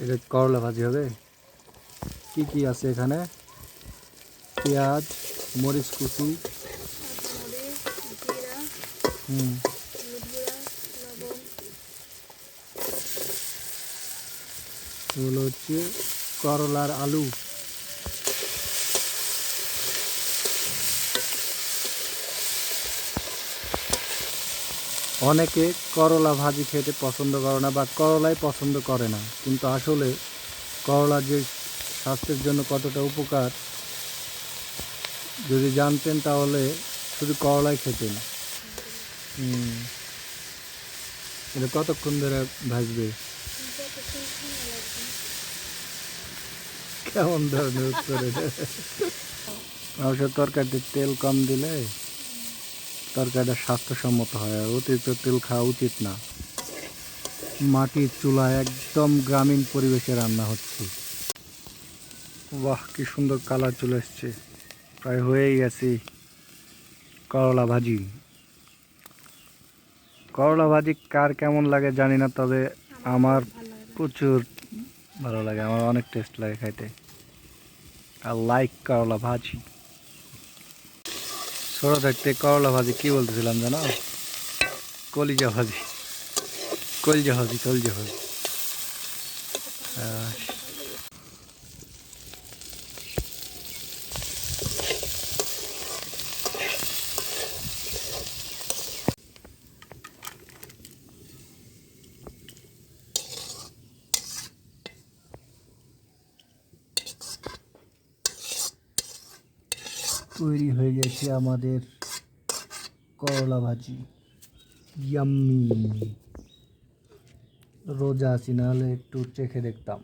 এটা করলা ভাজি হবে। কি কি আছে এখানে? পেঁয়াজ, মরিচ কুচি, এগুলো হচ্ছে করলার আলু। অনেকে করলা ভাজি খেতে পছন্দ করে না বা করলাই পছন্দ করে না, কিন্তু আসলে করলা যে স্বাস্থ্যের জন্য কতটা উপকার যদি জানতেন তাহলে শুধু করলাই খেতেন। এটা কতক্ষণ ধরে ভাজবে? কেমন ধরনের উত্তর এটা? অবশ্য তরকারিতে তেল কম দিলে তরকারিটা স্বাস্থ্যসম্মত হয়, আর অতিরিক্ত তেল খাওয়া উচিত না। মাটির চুলায় একদম গ্রামীণ পরিবেশে রান্না হচ্ছে। বাহ, কি সুন্দর কালার চলে এসছে। প্রায় হয়েই গেছে করলা ভাজি। করলা ভাজি কার কেমন লাগে জানি না, তবে আমার প্রচুর ভালো লাগে, আমার অনেক টেস্ট লাগে খাইতে। আর লাইক করলা ভাজি। ছোট থাকতে করলা ভাজি কি বলতেছিলাম জানো? কলিজা ভাজি, কলিজা ভাজি, কলিজা ভাজি। তৈরি হয়ে গেছে আমাদের করলা ভাজি। ইয়াম্মি। রোজা আছি, নাহলে একটু চেখে দেখতাম।